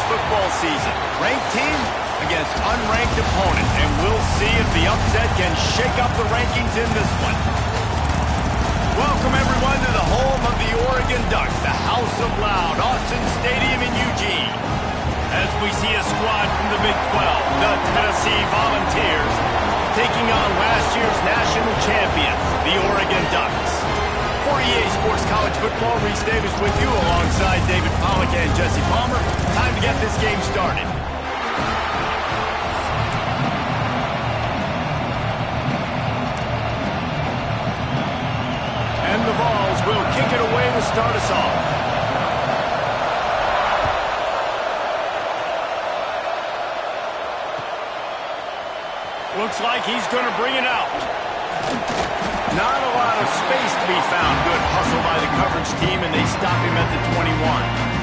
football season. Ranked team against unranked opponent, and we'll see if the upset can shake up the rankings in this one. Welcome, everyone, to the home of the Oregon Ducks, the House of Loud, Autzen Stadium in Eugene. As we see a squad from the Big 12, the Tennessee Volunteers, taking on last year's national champions, the Oregon Ducks. For EA Sports College Football, Reese Davis with you alongside David Pollack and Jesse Palmer. Time to get this game started. And the Vols will kick it away to start us off. Looks like he's going to bring it out. Not a lot of space to be found. Good hustle by the coverage team, and they stop him at the 21.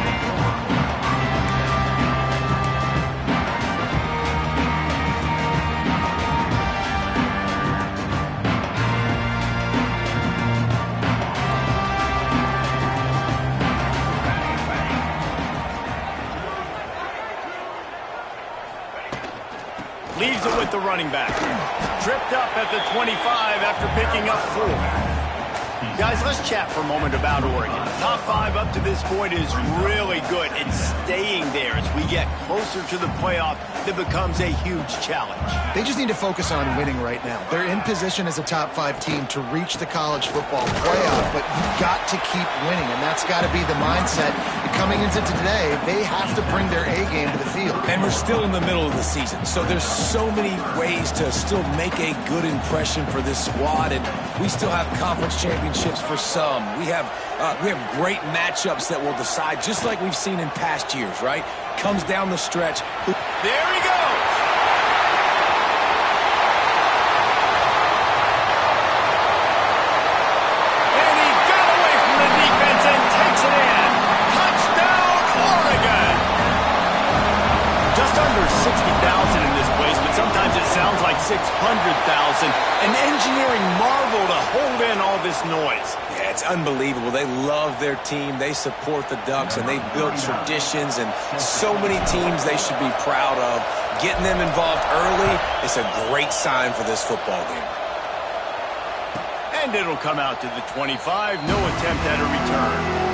Leaves it with the running back. Tripped up at the 25 after picking up 4. Guys, let's chat for a moment about Oregon. Top 5 up to this point is really good. It's staying there as we get closer to the playoff. That becomes a huge challenge. They just need to focus on winning right now. They're in position as a top 5 team to reach the college football playoff, but you've got to keep winning, and that's got to be the mindset. Coming into today, they have to bring their A game to the field. And we're still in the middle of the season, so there's so many ways to still make a good impression for this squad, and we still have conference championships for some. We have great matchups that will decide, just like we've seen in past years, right? Comes down the stretch. There he goes! And he got away from the defense and takes it in. Touchdown, Oregon! Just under 60,000 in this place, but sometimes it sounds like 600,000. An engineering marvel to hold in all this noise. Yeah, it's unbelievable. They love their team. They support the Ducks, and they've built traditions and so many teams they should be proud of. Getting them involved early is a great sign for this football game. And it'll come out to the 25. No attempt at a return.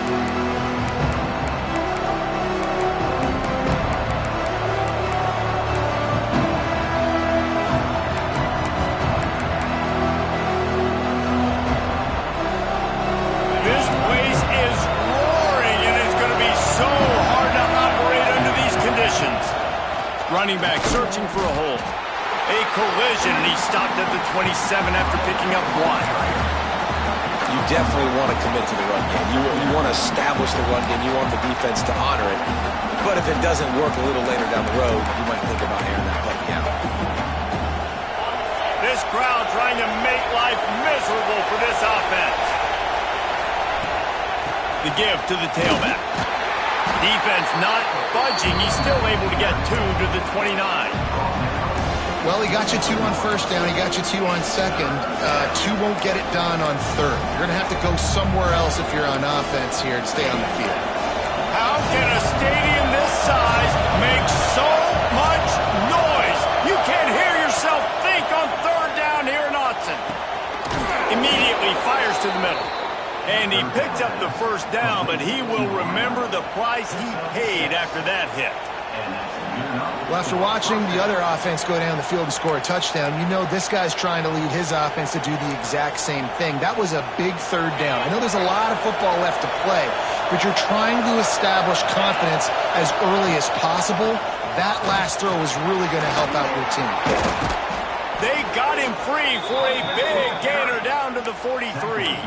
Running back searching for a hole. A collision, and he stopped at the 27 after picking up 1. You definitely want to commit to the run game. You want to establish the run game. You want the defense to honor it. But if it doesn't work a little later down the road, you might think about airing that puppy out. This crowd trying to make life miserable for this offense. The give to the tailback. Defense not budging. He's still able to get 2 to the 29. Well, he got you 2 on first down. He got you 2 on second. 2 won't get it done on third. You're going to have to go somewhere else if you're on offense here to stay on the field. How can a stadium this size make so much noise? You can't hear yourself think on third down here in Autzen. Immediately fires to the middle. And he picked up the first down, but he will remember the price he paid after that hit. Well, after watching the other offense go down the field and score a touchdown, you know this guy's trying to lead his offense to do the exact same thing. That was a big third down. I know there's a lot of football left to play, but you're trying to establish confidence as early as possible. That last throw is really going to help out your team. They got him free for a big gainer down to the 43.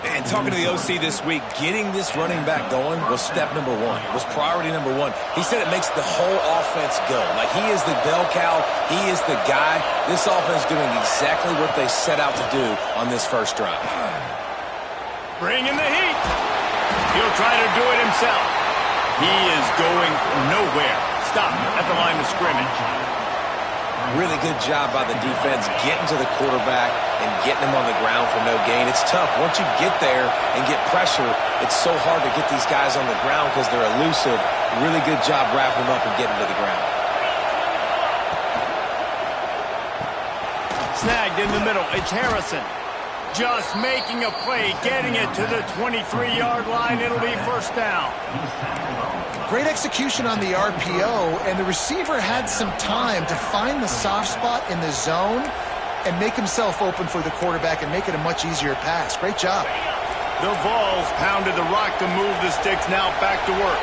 And talking to the OC this week, getting this running back going was step number 1. It was priority number 1. He said it makes the whole offense go. Like, he is the bell cow. He is the guy. This offense doing exactly what they set out to do on this first drive. Bringing the heat. He'll try to do it himself. He is going nowhere. Stop at the line of scrimmage. Really good job by the defense getting to the quarterback and getting him on the ground for no gain. It's tough. Once you get there and get pressure, it's so hard to get these guys on the ground because they're elusive. Really good job wrapping them up and getting to the ground. Snagged in the middle. It's Harrison. Just making a play, getting it to the 23-yard line. It'll be first down. Great execution on the RPO, and the receiver had some time to find the soft spot in the zone and make himself open for the quarterback and make it a much easier pass. Great job. The Vols pounded the rock to move the sticks. Now back to work.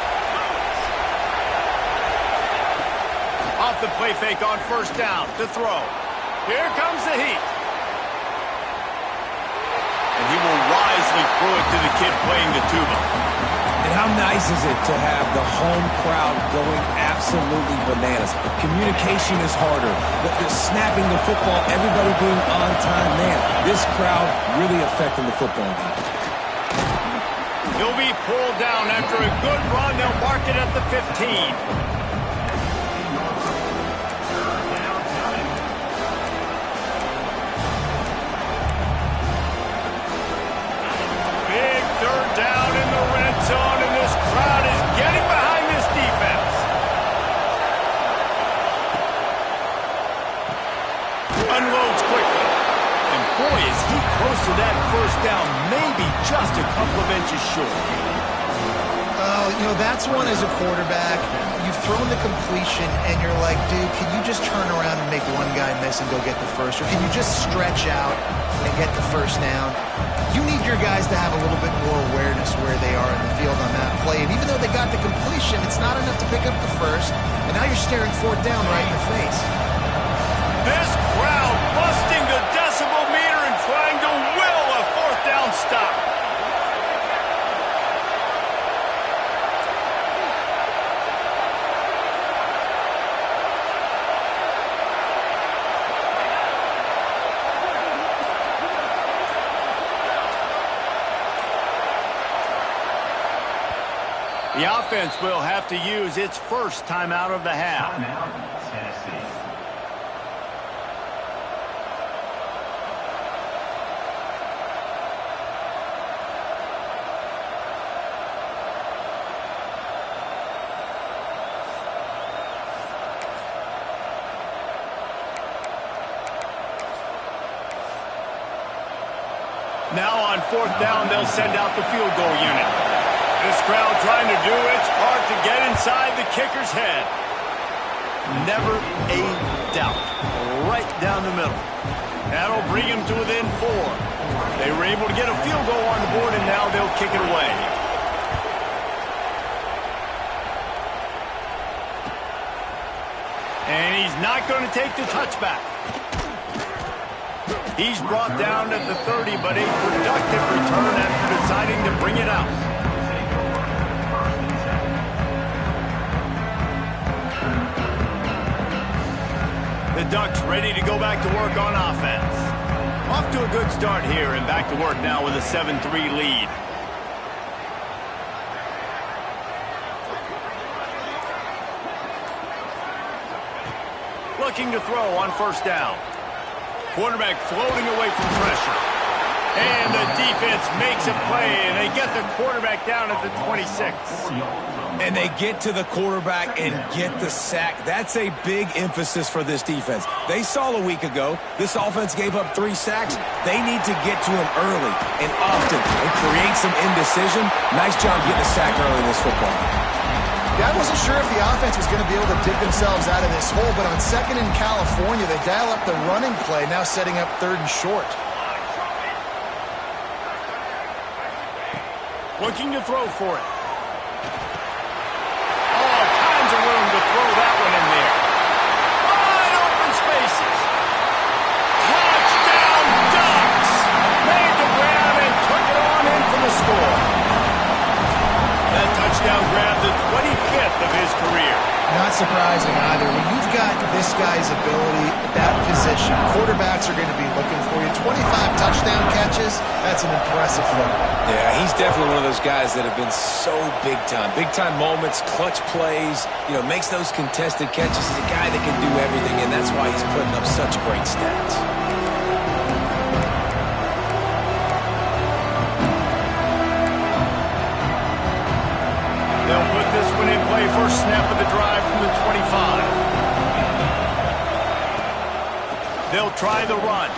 Off the play fake on first down to throw. Here comes the heat. And he will wisely throw it to the kid playing the tuba. And how nice is it to have the home crowd going absolutely bananas? Communication is harder. The snapping the football, everybody being on time. Man, this crowd really affecting the football game. He'll be pulled down after a good run. They'll mark it at the 15. Down in the red zone, and this crowd is getting behind this defense. Unloads quickly. And boy, is he close to that first down, maybe just a couple of inches short. You know, that's one as a quarterback. You've thrown the completion, and you're like, dude, can you just turn around and make one guy miss and go get the first? Or can you just stretch out and get the first down? You need your guys to have a little bit more awareness where they are in the field on that play. And even though they got the completion, it's not enough to pick up the first. And now you're staring fourth down right in the face. This crowd busting the decibel meter and trying to will a fourth down stop. The offense will have to use its first timeout of the half. Now on fourth down, they'll send out the field goal unit. This crowd trying to do its part to get inside the kicker's head. Never a doubt. Right down the middle. That'll bring him to within 4. They were able to get a field goal on the board, and now they'll kick it away. And he's not going to take the touchback. He's brought down at the 30, but a productive return after deciding to bring it out. The Ducks ready to go back to work on offense. Off to a good start here and back to work now with a 7-3 lead. Looking to throw on first down. Quarterback floating away from pressure. And the defense makes a play, and they get the quarterback down at the 26. And they get to the quarterback and get the sack. That's a big emphasis for this defense. They saw a week ago, this offense gave up 3 sacks. They need to get to him early and often and create some indecision. Nice job getting a sack early in this football. Yeah, I wasn't sure if the offense was going to be able to dig themselves out of this hole, but on second in California, they dial up the running play, now setting up third and short. Looking to throw for it. All kinds of room to throw that one in there. Wide open spaces. Touchdown Ducks! Made the grab and took it on in for the score. That touchdown grab, the 25th of his career. Not surprising either. When you've got this guy's ability at that position, quarterbacks are going to be looking for you. 25 touchdown catches, that's an impressive thing. Yeah, he's definitely one of those guys that have been so big time. Big time moments, clutch plays, makes those contested catches. He's a guy that can do everything, and that's why he's putting up such great stats. They'll put this one in play. First snap of the drive from the 25. They'll try the run.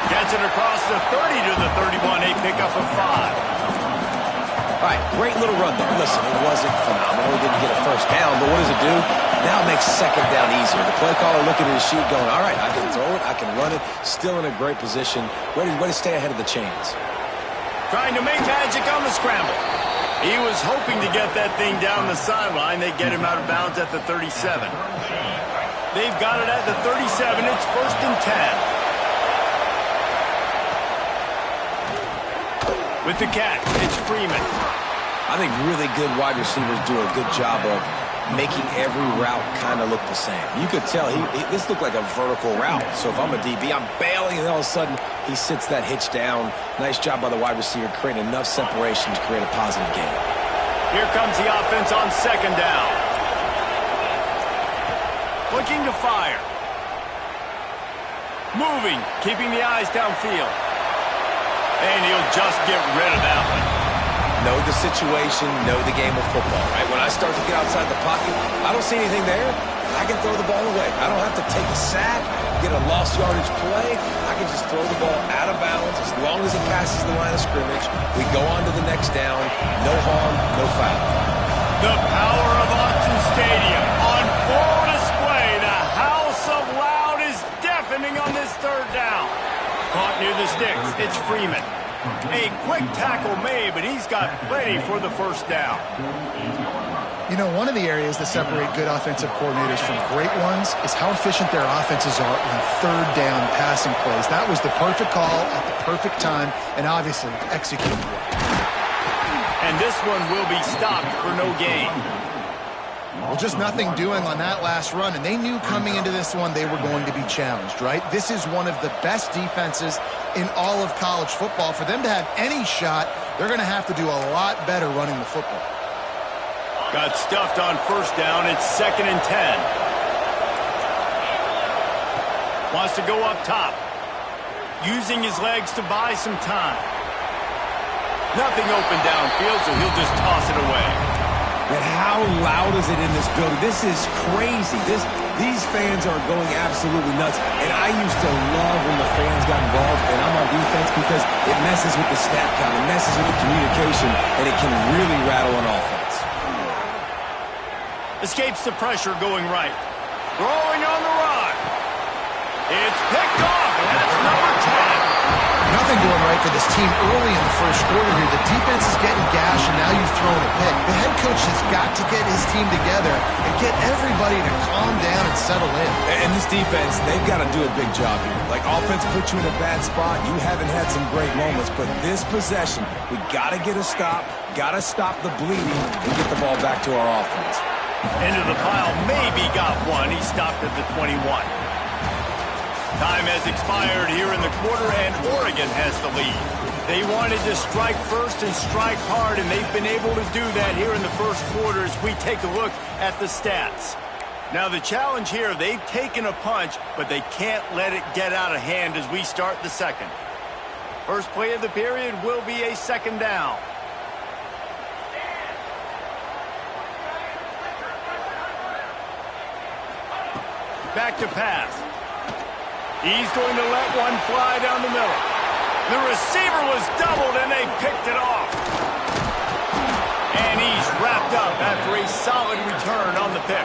Gets it across the 30 to the 31. A pickup of 5. All right, great little run there. Listen, it wasn't phenomenal. He didn't get a first down, but what does it do? Now it makes second down easier. The play caller looking at his sheet going, all right, I can throw it, I can run it. Still in a great position. Way to stay ahead of the chains. Trying to make magic on the scramble. He was hoping to get that thing down the sideline. They get him out of bounds at the 37. They've got it at the 37. It's 1st and 10. With the catch, it's Freeman. I think really good wide receivers do a good job of making every route kind of look the same. You could tell this looked like a vertical route. So if I'm a DB, I'm bailing, and all of a sudden he sits that hitch down. Nice job by the wide receiver, creating enough separation to create a positive gain. Here comes the offense on 2nd down. Looking to fire. Moving, keeping the eyes downfield. And he'll just get rid of that one. Know the situation, know the game of football, right? When I start to get outside the pocket, I don't see anything there. I can throw the ball away. I don't have to take a sack, get a lost yardage play. I can just throw the ball out of bounds as long as it passes the line of scrimmage. We go on to the next down. No harm, no foul. The power of Autzen Stadium on full display. The house of loud is deafening on this 3rd down. Caught near the sticks. It's Freeman. A quick tackle made, but he's got plenty for the 1st down. One of the areas that separate good offensive coordinators from great ones is how efficient their offenses are on 3rd down passing plays. That was the perfect call at the perfect time, and obviously executed well. And this one will be stopped for no gain. Well, just nothing doing on that last run, and they knew coming into this one they were going to be challenged, right? This is one of the best defenses in all of college football. For them to have any shot, they're going to have to do a lot better running the football. Got stuffed on 1st down. It's 2nd and 10. Wants to go up top. Using his legs to buy some time. Nothing open downfield, so he'll just toss it away. And how loud is it in this building? This is crazy. These fans are going absolutely nuts. And I used to love when the fans got involved, and I'm on defense because it messes with the snap count, it messes with the communication, and it can really rattle an offense. Escapes the pressure going right. Throwing on the run. It's picked off, and that's number 10. Nothing going right for this team early in the 1st quarter here. The defense is getting gashed, and now you've thrown a pick. The head coach has got to get his team together and get everybody to calm down and settle in. And this defense, they've got to do a big job here. Like, offense puts you in a bad spot. You haven't had some great moments, but this possession, we got to get a stop, got to stop the bleeding, and get the ball back to our offense. Into the pile, maybe got one. He stopped at the 21. Time has expired here in the quarter, and Oregon has the lead. They wanted to strike first and strike hard, and they've been able to do that here in the 1st quarter as we take a look at the stats. Now the challenge here, they've taken a punch, but they can't let it get out of hand as we start the 2nd. First play of the period will be a 2nd down. Back to pass. He's going to let one fly down the middle. The receiver was doubled, and they picked it off. And he's wrapped up after a solid return on the pick.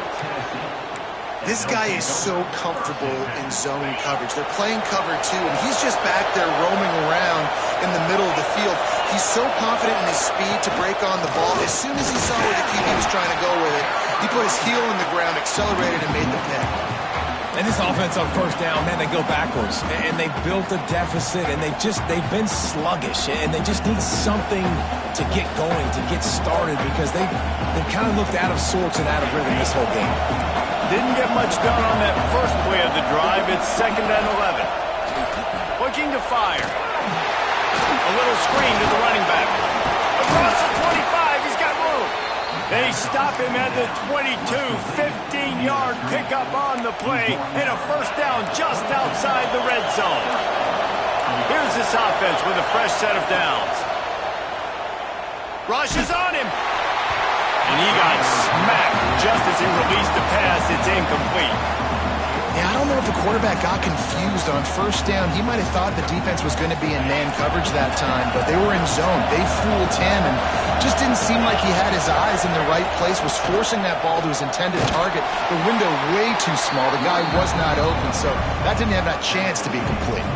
This guy is so comfortable in zone coverage. They're playing cover 2, and he's just back there roaming around in the middle of the field. He's so confident in his speed to break on the ball. As soon as he saw where the QB was trying to go with it, he put his heel in the ground, accelerated, and made the pick. And this offense on 1st down, man, they go backwards. And they built a deficit, and they've been sluggish. And they just need something to get going, to get started, because they kind of looked out of sorts and out of rhythm this whole game. Didn't get much done on that first play of the drive. It's 2nd and 11. Looking to fire. A little screen to the running back. Across the 25, he's got room. They stop him at the 22, 15-yard pickup on the play, and a first down just outside the red zone. Here's this offense with a fresh set of downs. Rush is on him. And he got smacked just as he released the pass. It's incomplete. Yeah, I don't know if the quarterback got confused on first down. He might have thought the defense was going to be in man coverage that time, but they were in zone. They fooled him and just didn't seem like he had his eyes in the right place, was forcing that ball to his intended target. The window way too small. The guy was not open, so that didn't have that chance to be complete.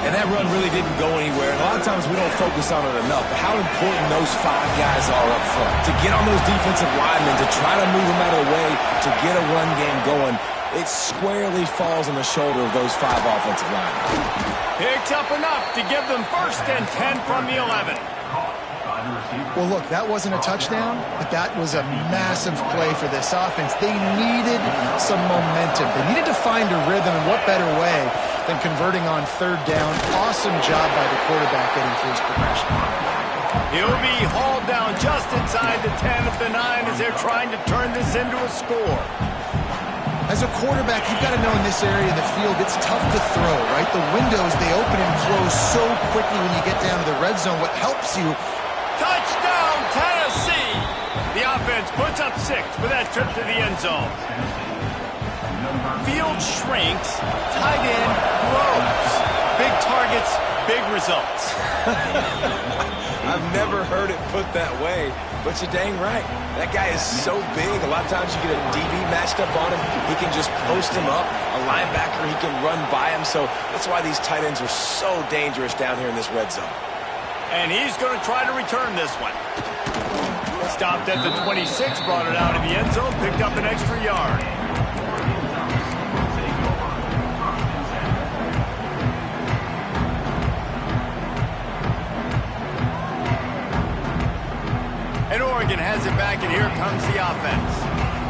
And that run really didn't go anywhere. And a lot of times we don't focus on it enough. But how important those 5 guys are up front. To get on those defensive linemen, to try to move them out of the way, to get a run game going, it squarely falls on the shoulder of those 5 offensive linemen. Picks up enough to give them 1st and 10 from the 11. Well, look, that wasn't a touchdown, but that was a massive play for this offense. They needed some momentum. They needed to find a rhythm, and what better way than converting on 3rd down. Awesome job by the quarterback getting through his progression. He'll be hauled down just inside the 10 at the 9 as they're trying to turn this into a score. As a quarterback, you've got to know in this area of the field, it's tough to throw, right? The windows, they open and close so quickly when you get down to the red zone. What helps you... Touchdown, Tennessee! The offense puts up 6 for that trip to the end zone. Field shrinks, tight end grows. Big targets, big results. I've never heard it put that way, but you're dang right. That guy is so big. A lot of times you get a DB matched up on him. He can just post him up. A linebacker, he can run by him. So that's why these tight ends are so dangerous down here in this red zone. And he's going to try to return this one. Stopped at the 26, brought it out of the end zone, picked up an extra yard. And Oregon has it back, and here comes the offense.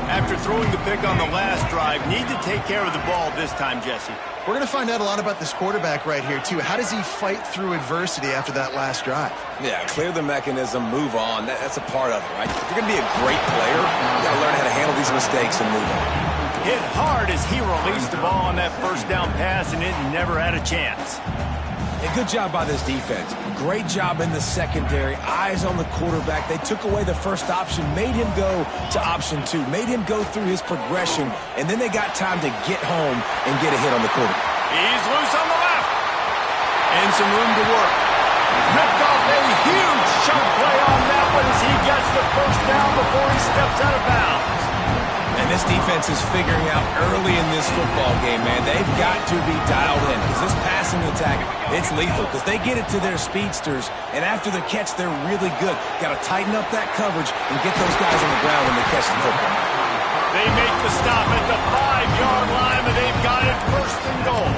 After throwing the pick on the last drive, need to take care of the ball this time, Jesse. We're going to find out a lot about this quarterback right here, too. How does he fight through adversity after that last drive? Yeah, clear the mechanism, move on. That's a part of it, right? If you're going to be a great player, you got to learn how to handle these mistakes and move on. Hit hard as he released the ball on that first down pass, and it never had a chance. A good job by this defense. Great job in the secondary. Eyes on the quarterback. They took away the first option, made him go to option 2, made him go through his progression, and then they got time to get home and get a hit on the quarterback. He's loose on the left. And some room to work. Ripped off a huge chunk play on that one as he gets the first down before he steps out of bounds. And this defense is figuring out early in this football game, man. They've got to be dialed in because this passing attack, it's lethal because they get it to their speedsters, and after the catch, they're really good. Got to tighten up that coverage and get those guys on the ground when they catch the football. They make the stop at the 5-yard line, but they've got it 1st and goal.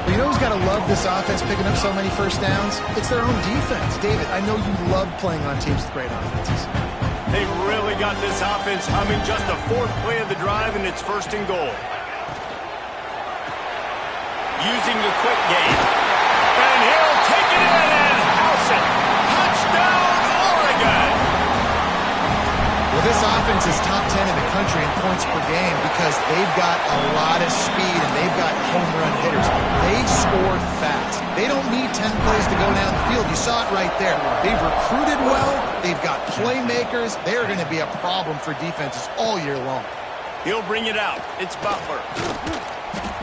Well, you know who's got to love this offense picking up so many first downs? It's their own defense. David, I know you love playing on teams with great offenses. They've really got this offense humming. Just the 4th play of the drive, and it's 1st and goal. Using the quick game. And he'll take it in and house it. Touchdown, Oregon! Well, this offense is top 10 in the country in points per game because they've got a lot of speed and they've got home run hitters. They score fast. They don't need 10 plays to go down the field. You saw it right there. They've recruited well. They've got playmakers. They're going to be a problem for defenses all year long. He'll bring it out. It's Butler.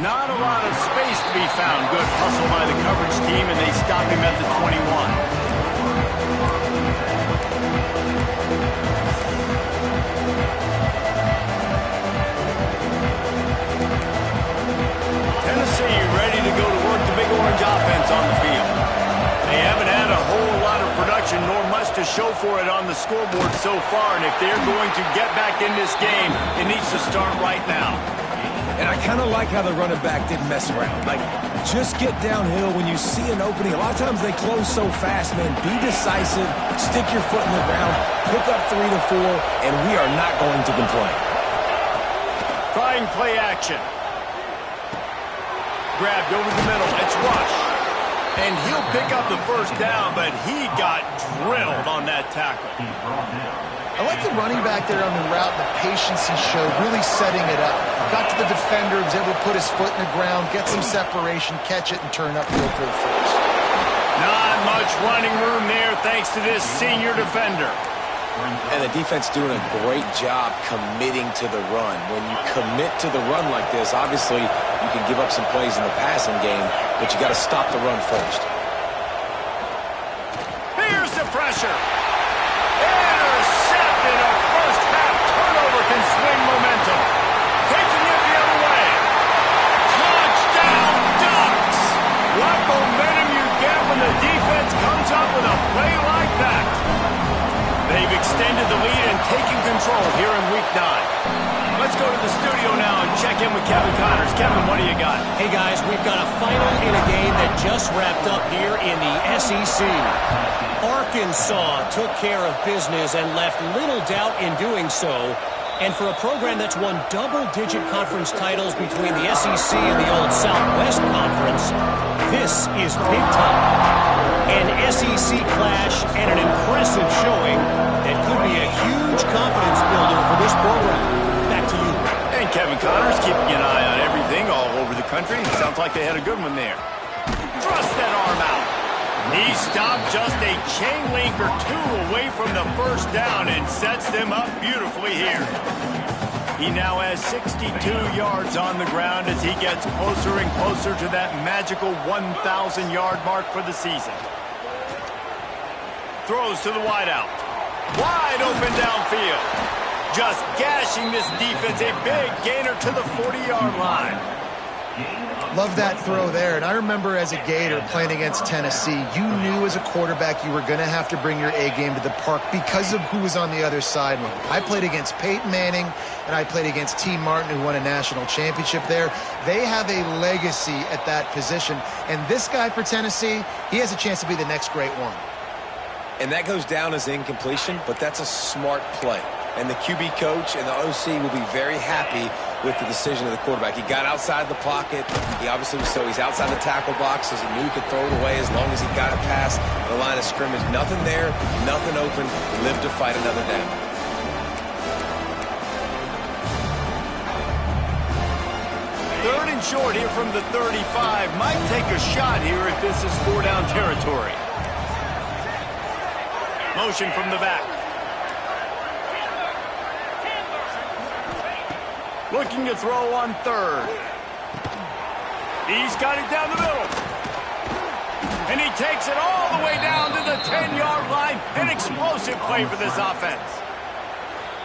Not a lot of space to be found. Good hustle by the coverage team, and they stop him at the 21. Tennessee ready to go to work the Big Orange offense on the field. They haven't had a whole lot of production nor much to show for it on the scoreboard so far, and if they're going to get back in this game, it needs to start right now. And I kind of like how the running back didn't mess around. Like, just get downhill when you see an opening. A lot of times they close so fast, man. Be decisive, stick your foot in the ground, pick up 3 to 4, and we are not going to complain. Trying play action. Grabbed over the middle. It's Rush. And he'll pick up the first down, but he got drilled on that tackle. I like the running back there on the route and the patience he showed, really setting it up. Got to the defender, was able to put his foot in the ground, get some separation, catch it, and turn upfield for the first. Not much running room there thanks to this senior defender. And the defense doing a great job committing to the run. When you commit to the run like this, obviously you can give up some plays in the passing game, but you got to stop the run first. Here's the pressure. Intercepted. A first half turnover can swing momentum. Taking it the other way. Touchdown Ducks. What momentum you get when the defense comes up with a play like that. They've extended the lead and taken control here in Week 9. Let's go to the studio now and check in with Kevin Connors. Kevin, what do you got? Hey, guys, we've got a final in a game that just wrapped up here in the SEC. Arkansas took care of business and left little doubt in doing so. And for a program that's won double-digit conference titles between the SEC and the old Southwest Conference, this is big time. An SEC clash and an impressive showing that could be a huge confidence builder for this program. Back to you. And Kevin Connors keeping an eye on everything all over the country. Sounds like they had a good one there. Thrust that arm out. He stopped just a chain link or two away from the first down and sets them up beautifully here. He now has 62 yards on the ground as he gets closer and closer to that magical 1,000-yard mark for the season. Throws to the wideout. Wide open downfield. Just gashing this defense. A big gainer to the 40-yard line. Love that throw there. And I remember as a Gator playing against Tennessee, you knew as a quarterback you were going to have to bring your A game to the park because of who was on the other sideline. I played against Peyton Manning, and I played against T. Martin, who won a national championship there. They have a legacy at that position. And this guy for Tennessee, he has a chance to be the next great one. And that goes down as incompletion, but that's a smart play. And the QB coach and the OC will be very happy with the decision of the quarterback. He got outside the pocket. He obviously was he's outside the tackle box, so he knew he could throw it away as long as he got it past the line of scrimmage. Nothing there, nothing open. Live to fight another down. Third and short here from the 35. Might take a shot here if this is four-down territory. Motion from the back. Looking to throw on third. He's got it down the middle. And he takes it all the way down to the 10-yard line. An explosive play for this offense.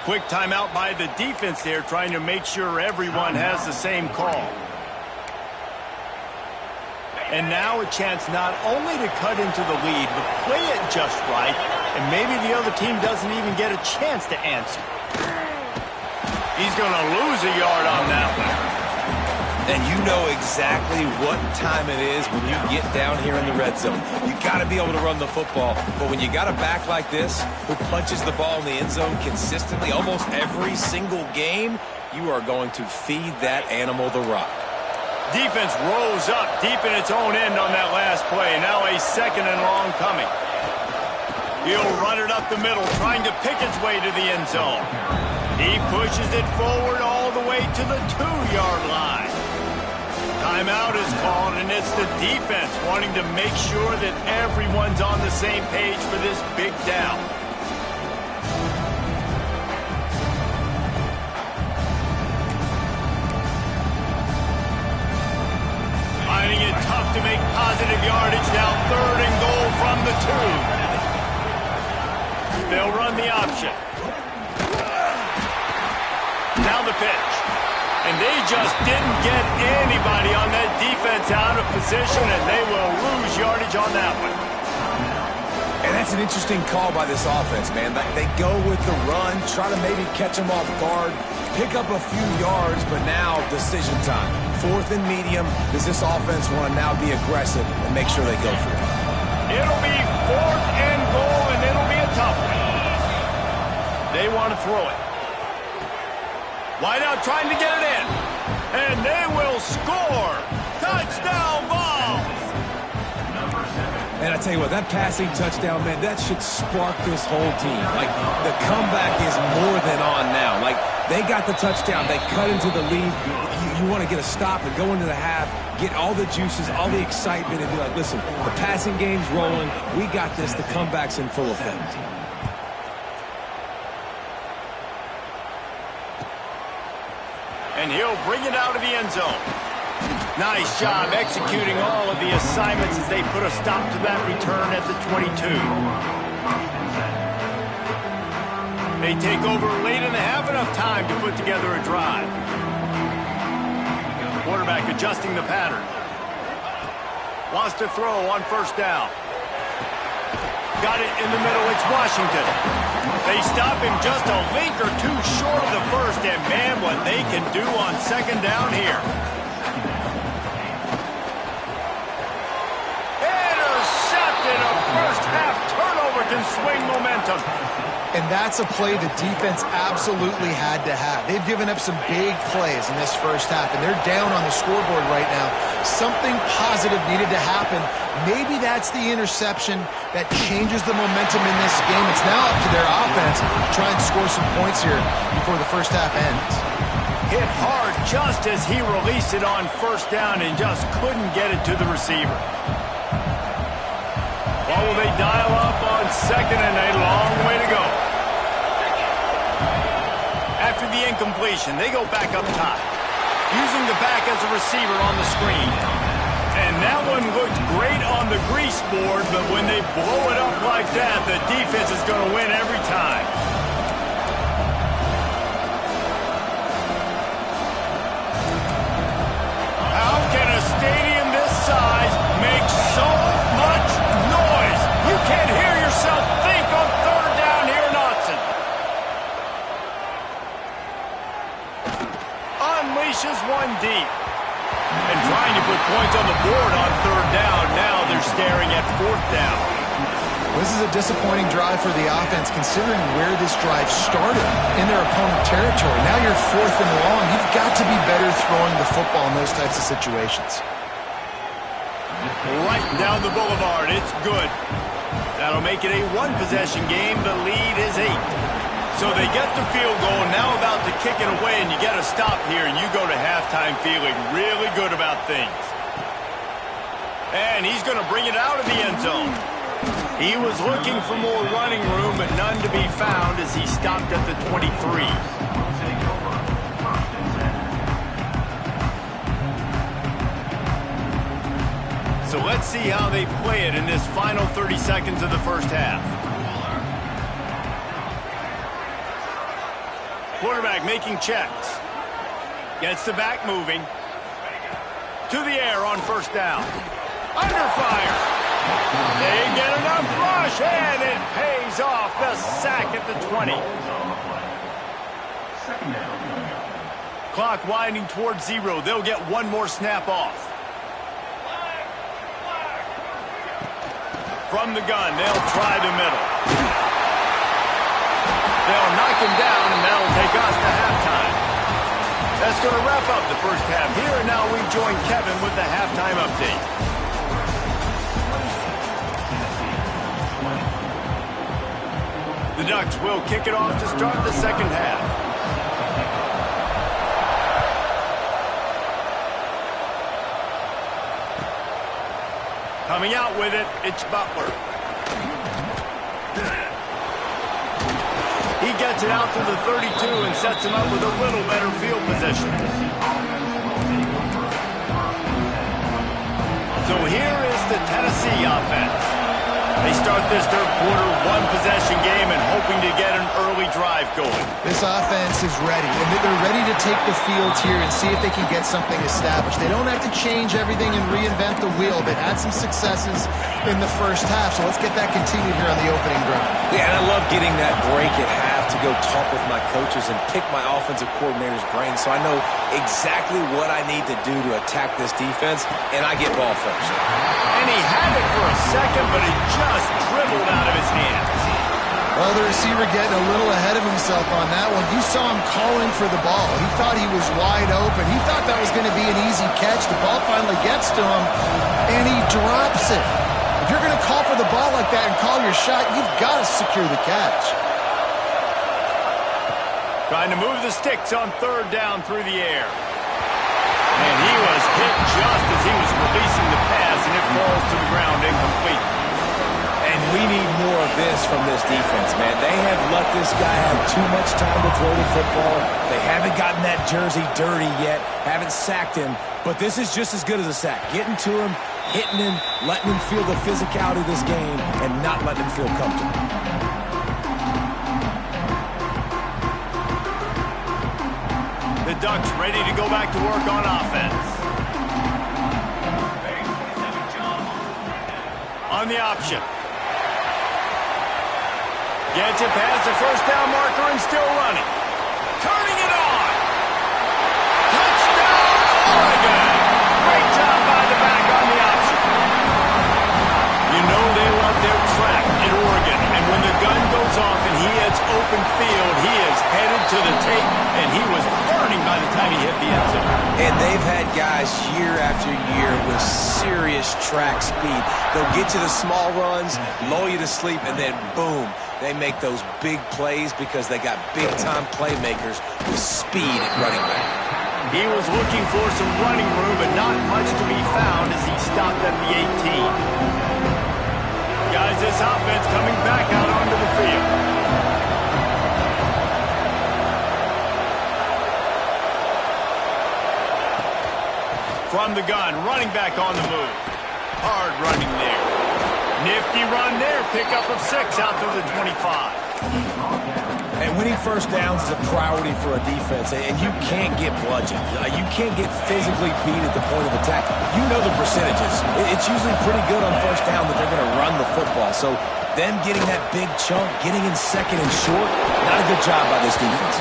Quick timeout by the defense there, trying to make sure everyone has the same call. And now a chance not only to cut into the lead, but play it just right, and maybe the other team doesn't even get a chance to answer. He's going to lose a yard on that one. And you know exactly what time it is when you get down here in the red zone. You got to be able to run the football. But when you got a back like this who punches the ball in the end zone consistently almost every single game, you are going to feed that animal the rock. Defense rose up deep in its own end on that last play. Now a second and long coming. He'll run it up the middle, trying to pick its way to the end zone. He pushes it forward all the way to the 2-yard line. Timeout is called, and it's the defense wanting to make sure that everyone's on the same page for this big down. Finding it tough to make positive yardage now. Third and goal from the 2. They'll run the option. Now the pitch. And they just didn't get anybody on that defense out of position, and they will lose yardage on that one. And that's an interesting call by this offense, man. They go with the run, try to maybe catch them off guard, pick up a few yards, but now decision time. Fourth and medium. Does this offense want to now be aggressive and make sure they go for it? It'll be fourth and goal, and it'll be a tough one. They want to throw it. Wide out trying to get it in. And they will score. Touchdown, Vols. And I tell you what, that passing touchdown, man, that should spark this whole team. Like, the comeback is more than on now. Like, they got the touchdown. They cut into the lead. You want to get a stop and go into the half, get all the juices, all the excitement, and be like, listen, the passing game's rolling. We got this. The comeback's in full effect. And he'll bring it out of the end zone. Nice job executing all of the assignments as they put a stop to that return at the 22. They take over late and have enough time to put together a drive. Quarterback adjusting the pattern. Wants to throw on first down. Got it in the middle. It's Washington. They stop him just a link or two short of the first, and man, what they can do on second down here. Intercepted. A first half turnover can swing momentum. And that's a play the defense absolutely had to have. They've given up some big plays in this first half, and they're down on the scoreboard right now. Something positive needed to happen. Maybe that's the interception that changes the momentum in this game. It's now up to their offense to try and score some points here before the first half ends. Hit hard just as he released it on first down and just couldn't get it to the receiver. What will they dial up on second and a long way to go? After the incompletion, they go back up top, using the back as a receiver on the screen. And that one looked great on the grease board, but when they blow it up like that, the defense is going to win every time. How can a stadium this size make so much noise? You can't hear yourself think on third down here in Autzen. Unleashes one deep. And trying to put points on the board on third down. Now they're staring at fourth down. This is a disappointing drive for the offense, considering where this drive started in their opponent territory. Now you're fourth and long. You've got to be better throwing the football in those types of situations. Right down the boulevard. It's good. That'll make it a one-possession game. The lead is 8. So they get the field goal, now about to kick it away, and you get a stop here, and you go to halftime feeling really good about things. And he's going to bring it out of the end zone. He was looking for more running room, but none to be found as he stopped at the 23. So let's see how they play it in this final 30 seconds of the first half. Quarterback making checks. Gets the back moving. To the air on first down. Under fire. They get enough rush, and it pays off. The sack at the 20. Clock winding towards 0. They'll get one more snap off. From the gun, they'll try the middle. They'll knock him down, and that'll take us to halftime. That's going to wrap up the first half here, and now we join Kevin with the halftime update. The Ducks will kick it off to start the second half. Coming out with it, it's Butler. He gets it out to the 32 and sets him up with a little better field position. So here is the Tennessee offense. They start this third quarter one-possession game and hoping to get an early drive going. This offense is ready, and they're ready to take the field here and see if they can get something established. They don't have to change everything and reinvent the wheel. They've had some successes in the first half, so let's get that continued here on the opening drive. Yeah, and I love getting that break at half to go talk with my coaches and pick my offensive coordinator's brain so I know exactly what I need to do to attack this defense, and I get ball first. And he had it for a second, but it just dribbled out of his hands. Well, the receiver getting a little ahead of himself on that one. You saw him calling for the ball. He thought he was wide open. He thought that was going to be an easy catch. The ball finally gets to him, and he drops it. If you're going to call for the ball like that and call your shot, you've got to secure the catch. Trying to move the sticks on third down through the air. And he was hit just as he was releasing the pass, and it falls to the ground incomplete. And we need more of this from this defense, man. They have let this guy have too much time to throw the football. They haven't gotten that jersey dirty yet, haven't sacked him. But this is just as good as a sack. Getting to him, hitting him, letting him feel the physicality of this game, and not letting him feel comfortable. The Ducks ready to go back to work on offense. On the option. Gets it past the first down marker and still running. Turning it on. Touchdown, Oregon. Great job by the back on the option. You know they love their track in Oregon. And when the gun goes off and he hits open field, he is headed to the tape, and he was burning by the time he hit the end zone. And they've had guys year after year with serious track speed. They'll get you the small runs, lull you to sleep, and then boom, they make those big plays because they got big-time playmakers with speed at running back. He was looking for some running room, but not much to be found as he stopped at the 18. Guys, this offense coming back out onto the field. From the gun, running back on the move. Hard running there. Nifty run there. Pickup of 6 out to the 25. And winning first downs is a priority for a defense, and you can't get bludgeoned. You can't get physically beat at the point of attack. You know the percentages. It's usually pretty good on first down that they're going to run the football. So them getting that big chunk, getting in second and short, not a good job by this defense.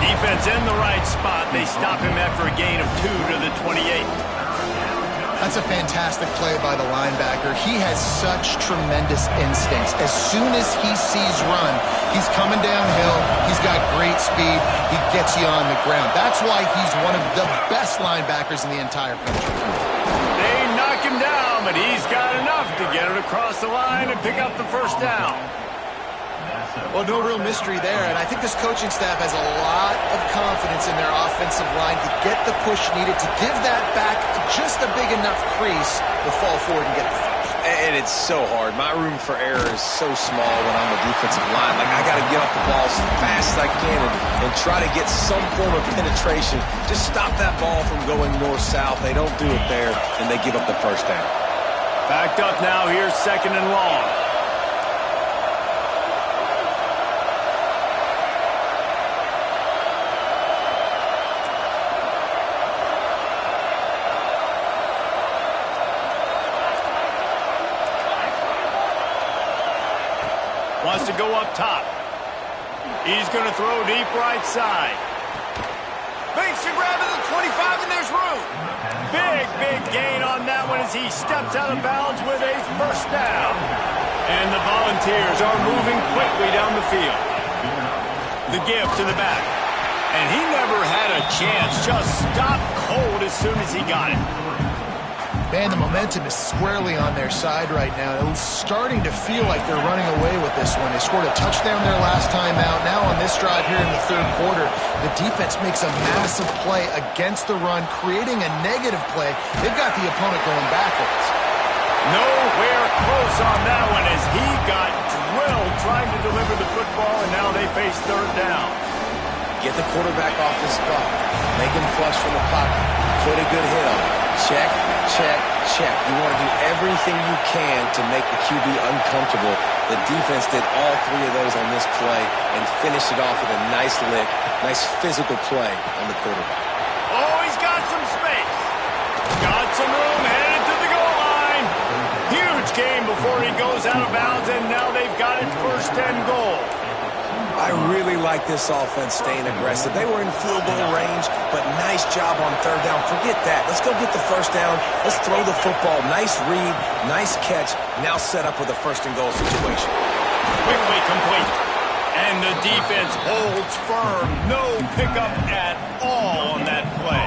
Defense in the right spot. They stop him after a gain of 2 to the 28. That's a fantastic play by the linebacker. He has such tremendous instincts. As soon as he sees run, he's coming downhill. He's got great speed. He gets you on the ground. That's why he's one of the best linebackers in the entire country. They knock him down, but he's got enough to get it across the line and pick up the first down. Well, no real mystery there, and I think this coaching staff has a lot of confidence in their offensive line to get the push needed to give that back just a big enough crease to fall forward and get the first. And it's so hard. My room for error is so small when I'm a defensive line. Like, I got to get off the ball as fast as I can and try to get some form of penetration. Just stop that ball from going north-south. They don't do it there, and they give up the first down. Backed up now. Here's second and long. Wants to go up top. He's going to throw deep right side. Makes the grab at the 25, and there's room. Big gain on that one as he steps out of bounds with a first down. And the Volunteers are moving quickly down the field. The give to the back. And he never had a chance. Just stopped cold as soon as he got it. Man, the momentum is squarely on their side right now. It's starting to feel like they're running away with this one. They scored a touchdown their last time out. Now on this drive here in the third quarter, the defense makes a massive play against the run, creating a negative play. They've got the opponent going backwards. Nowhere close on that one as he got drilled trying to deliver the football, and now they face third down. Get the quarterback off his spot. Make him flush from the pocket. Put a good hit on him. Check, check, check. You want to do everything you can to make the QB uncomfortable. The defense did all 3 of those on this play and finished it off with a nice lick, nice physical play on the quarterback. Oh, he's got some space. Got some room, headed to the goal line. Huge game before he goes out of bounds, and now they've got it first and goal. I really like this offense staying aggressive. They were in field goal range, but nice job on third down. Forget that. Let's go get the first down. Let's throw the football. Nice read, nice catch. Now set up with a first and goal situation. Quickly complete. And the defense holds firm. No pickup at all on that play.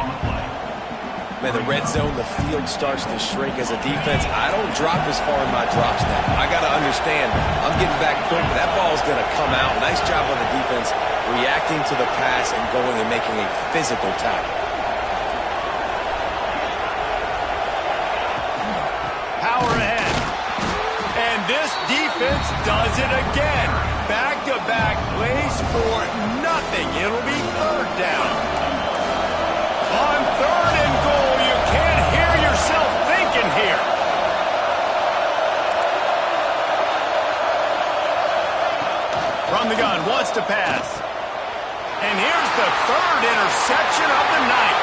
Man, the red zone, the field starts to shrink as a defense. I don't drop as far in my drop step. I got to understand, I'm getting back quick, but that ball is going to come out. Nice job on the defense reacting to the pass and going and making a physical tackle. Power ahead. And this defense does it again. Back-to-back plays for nothing. It'll be third down. On third and goal, you can't hear yourself thinking here. From the gun, wants to pass. And here's the third interception of the night.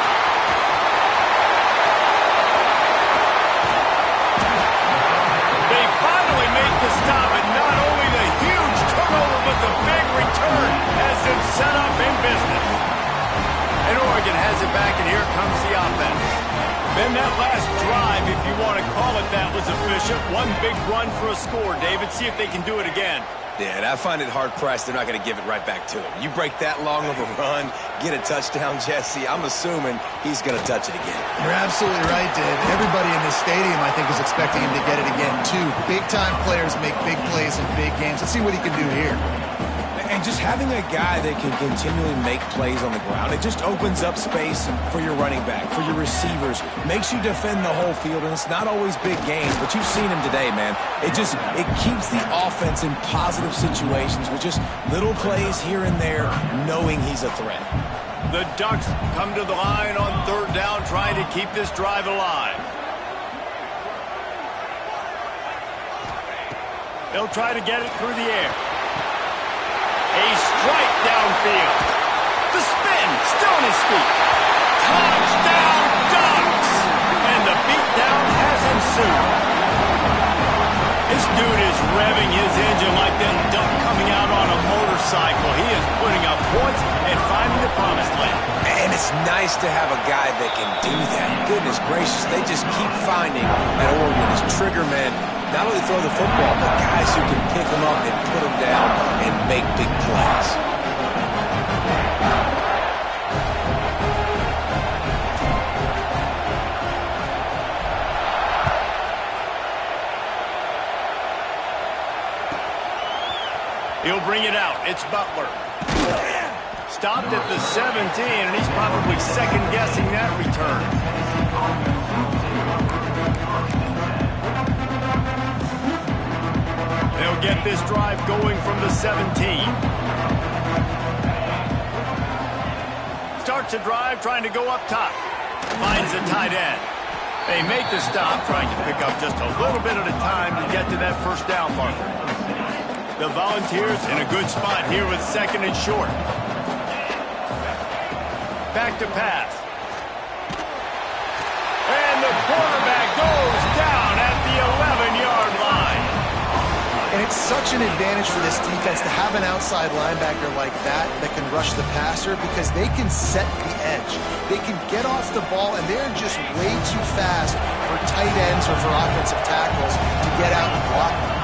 They finally make the stop, and not only the huge turnover, but the big return has them set up in business. And Oregon has it back, and here comes the offense. Then that last drive, if you want to call it that, was efficient. One big run for a score, David. See if they can do it again. Yeah, and I find it hard-pressed they're not going to give it right back to him. You break that long of a run, get a touchdown, Jesse, I'm assuming he's going to touch it again. You're absolutely right, Dave. Everybody in this stadium, I think, is expecting him to get it again, too. Big-time players make big plays in big games. Let's see what he can do here. And just having a guy that can continually make plays on the ground, it just opens up space for your running back, for your receivers, makes you defend the whole field, and it's not always big games, but you've seen him today, man. It keeps the offense in positive situations with just little plays here and there, knowing he's a threat. The Ducks come to the line on third down, trying to keep this drive alive. They'll try to get it through the air. A strike downfield. The spin, still on his feet. Touchdown, Ducks! And the beatdown has ensued. This dude is revving his engine like that duck coming out on a motorcycle. He is putting up points and finding the promised land. And it's nice to have a guy that can do that. Goodness gracious, they just keep finding at Oregon as trigger men. Not only throw the football, but guys who can pick them up and put them down and make big plays. He'll bring it out. It's Butler. Stopped at the 17, and he's probably second-guessing that return. They'll get this drive going from the 17. Starts a drive trying to go up top. Finds the tight end. They make the stop, trying to pick up just a little bit at a time to get to that first down marker. The Volunteers in a good spot here with second and short. Back to pass. And the quarterback goes down at the 11-yard line. And it's such an advantage for this defense to have an outside linebacker like that can rush the passer because they can set the edge. They can get off the ball, and they're just way too fast for tight ends or for offensive tackles to get out and block them.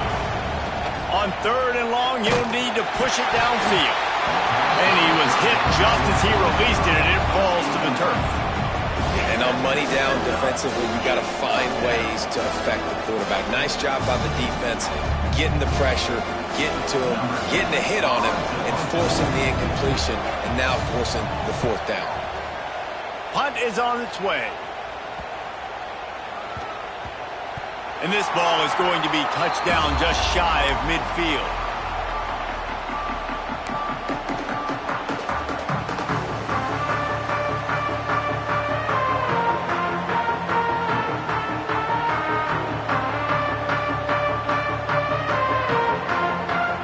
On third and long, he'll need to push it downfield. And he was hit just as he released it, and it falls to the turf. And on money down defensively, you got to find ways to affect the quarterback. Nice job by the defense, getting the pressure, getting to him, getting a hit on him, and forcing the incompletion, and now forcing the fourth down. Punt is on its way. And this ball is going to be touched down just shy of midfield.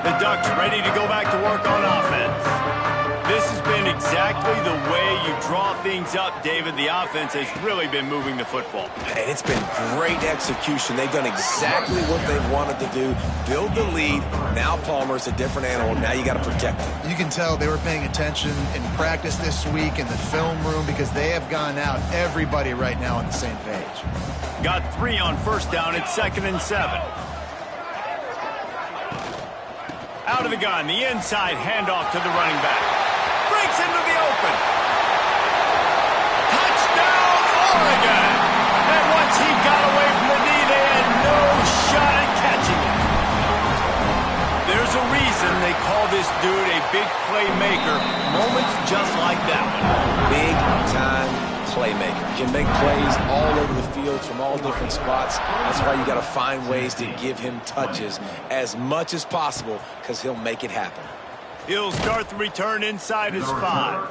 The Ducks ready to go back to work on offense. This has been exactly the way you draw things up, David. The offense has really been moving the football. And it's been great execution. They've done exactly what they wanted to do. Build the lead. Now Palmer's a different animal. Now you got to protect him. You can tell they were paying attention in practice this week in the film room because they have gone out, everybody right now on the same page. Got 3 on first down. It's 2nd and 7. Out of the gun, the inside handoff to the running back. Breaks into the open. Touchdown, Oregon! And once he got away from the knee, they had no shot at catching him. There's a reason they call this dude a big playmaker. Moments just like that one. Big-time playmaker. Can make plays all over the field from all different spots. That's why you got to find ways to give him touches as much as possible, because he'll make it happen. He'll start the return inside his 5.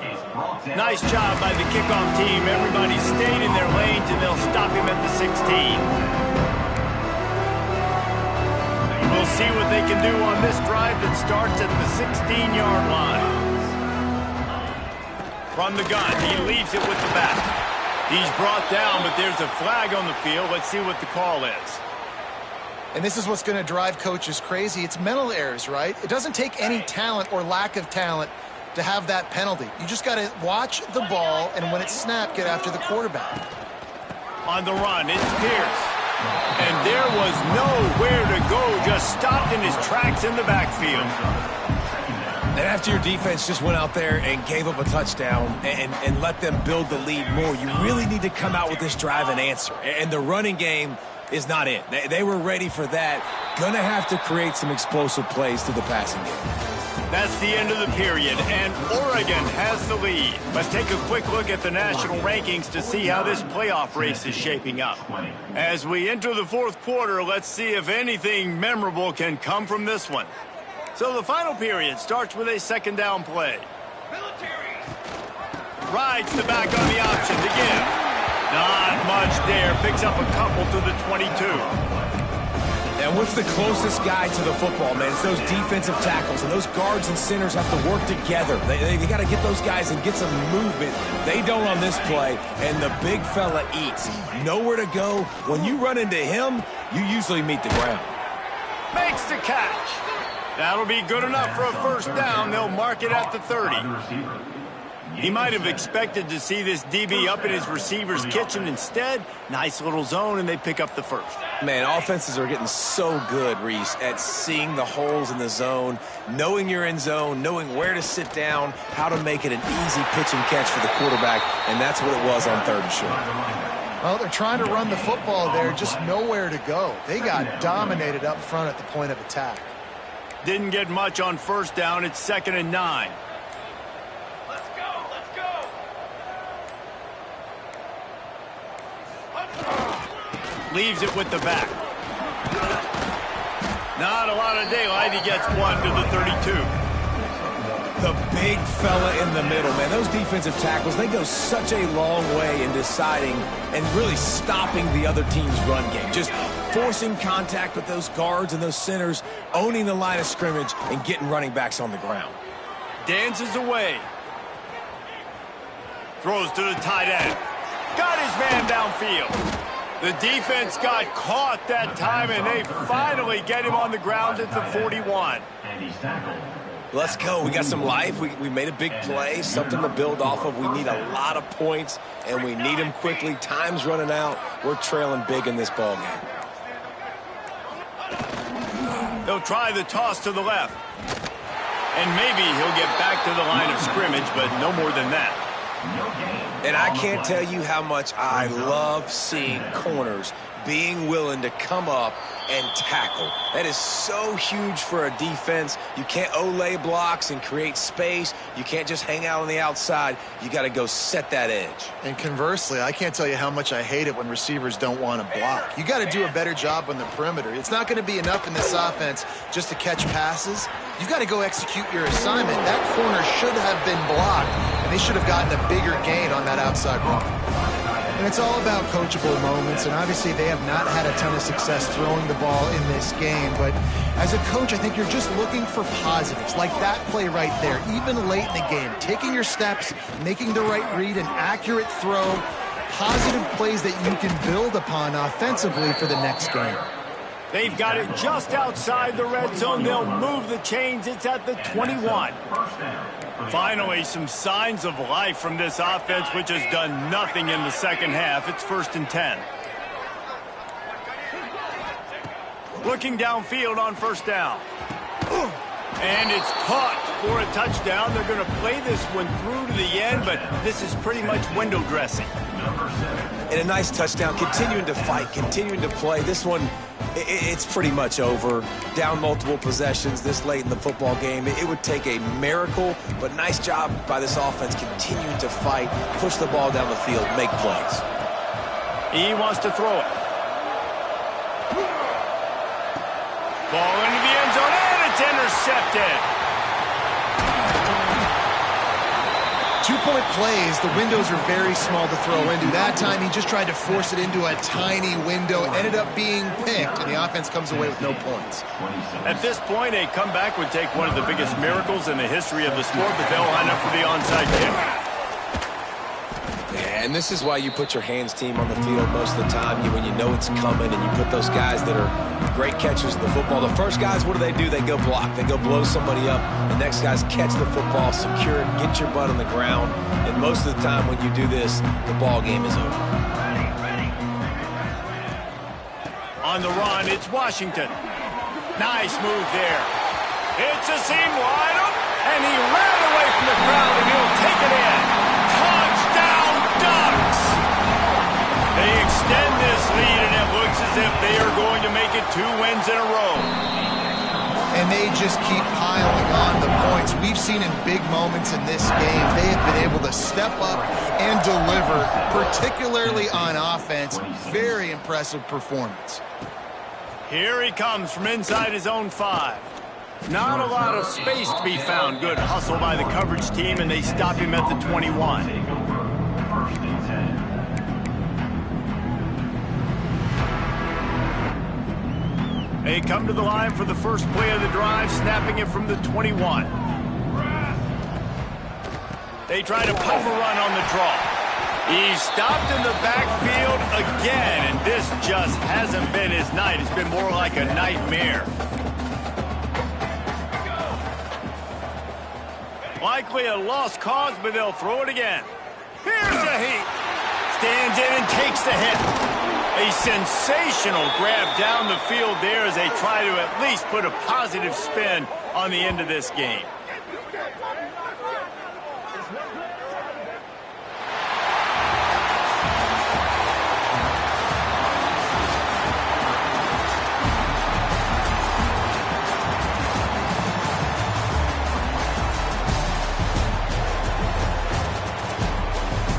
Nice job by the kickoff team. Everybody stayed in their lanes, and they'll stop him at the 16. We'll see what they can do on this drive that starts at the 16-yard line. From the gun, he leaves it with the back. He's brought down, but there's a flag on the field. Let's see what the call is. And this is what's going to drive coaches crazy. It's mental errors, right? It doesn't take any talent or lack of talent to have that penalty. You just got to watch the ball, and when it's snapped, get after the quarterback. On the run, it's Pierce. And there was nowhere to go, just stopped in his tracks in the backfield. And after your defense just went out there and gave up a touchdown and let them build the lead more, you really need to come out with this drive and answer. And the running game is not it. They were ready for that. Gonna have to create some explosive plays through the passing game. That's the end of the period, and Oregon has the lead. Let's take a quick look at the national rankings to see how this playoff race is shaping up. As we enter the fourth quarter, let's see if anything memorable can come from this one. So the final period starts with a second down play. Rides the back on the option to give. Not much there. Picks up a couple to the 22. And what's the closest guy to the football, man? It's those defensive tackles, and those guards and centers have to work together. They got to get those guys and get some movement. They don't on this play, and the big fella eats. Nowhere to go. When you run into him, you usually meet the ground. Makes the catch. That'll be good enough for a first down. They'll mark it at the 30. He might have expected to see this DB up in his receiver's kitchen. Instead, nice little zone, and they pick up the first. Man, offenses are getting so good, Reese, at seeing the holes in the zone, knowing you're in zone, knowing where to sit down, how to make it an easy pitch and catch for the quarterback, and that's what it was on third and short. Well, they're trying to run the football there, just nowhere to go. They got dominated up front at the point of attack. Didn't get much on first down. It's 2nd and 9. Leaves it with the back. Not a lot of daylight. He gets one to the 32. The big fella in the middle, man. Those defensive tackles, they go such a long way in deciding and really stopping the other team's run game. Just forcing contact with those guards and those centers, owning the line of scrimmage, and getting running backs on the ground. Dances away. Throws to the tight end. Got his man downfield. The defense got caught that time, and they finally get him on the ground at the 41. Let's go. We got some life. We made a big play, something to build off of. We need a lot of points, and we need them quickly. Time's running out. We're trailing big in this ball game. They'll try the toss to the left. And maybe he'll get back to the line of scrimmage, but no more than that. And I can't tell you how much I love seeing corners being willing to come up and tackle. That is so huge for a defense. You can't olay blocks and create space. You can't just hang out on the outside. You got to go set that edge. And conversely, I can't tell you how much I hate it when receivers don't want to block. You got to do a better job on the perimeter. It's not going to be enough in this offense just to catch passes. You've got to go execute your assignment. That corner should have been blocked, and they should have gotten a bigger gain on that outside run. And it's all about coachable moments, and obviously they have not had a ton of success throwing the ball in this game. But as a coach, I think you're just looking for positives, like that play right there, even late in the game. Taking your steps, making the right read, an accurate throw, positive plays that you can build upon offensively for the next game. They've got it just outside the red zone. They'll move the chains. It's at the 21. Finally, some signs of life from this offense, which has done nothing in the second half. It's 1st and 10. Looking downfield on first down. And it's caught for a touchdown. They're going to play this one through to the end, but this is pretty much window dressing. And a nice touchdown, continuing to fight, continuing to play. This one, it's pretty much over. Down multiple possessions this late in the football game. It would take a miracle, but nice job by this offense continuing to fight, push the ball down the field, make plays. He wants to throw it. Ball into the end zone, and it's intercepted. 2-point plays, the windows are very small to throw into. That time, he just tried to force it into a tiny window, ended up being picked, and the offense comes away with no points. At this point, a comeback would take one of the biggest miracles in the history of the sport, but they'll line up for the onside kick. And this is why you put your hands team on the field most of the time. When you know it's coming and you put those guys that are great catchers of the football. The first guys, what do? They go block. They go blow somebody up. The next guys catch the football, secure it, get your butt on the ground. And most of the time when you do this, the ball game is over. On the run, it's Washington. Nice move there. It's a seam wide open, and he ran away from the crowd, and he'll take it in. Touchdown, Ducks! They extend this lead, and it looks as if they are going to make it 2 wins in a row. And they just keep piling on the points. We've seen in big moments in this game, they have been able to step up and deliver, particularly on offense. Very impressive performance. Here he comes from inside his own 5. Not a lot of space to be found. Good hustle by the coverage team, and they stop him at the 21. They come to the line for the first play of the drive, snapping it from the 21. They try to pump a run on the draw. He's stopped in the backfield again, and this just hasn't been his night. It's been more like a nightmare. Likely a lost cause, but they'll throw it again. Here's a heat. Stands in and takes the hit. A sensational grab down the field there as they try to at least put a positive spin on the end of this game.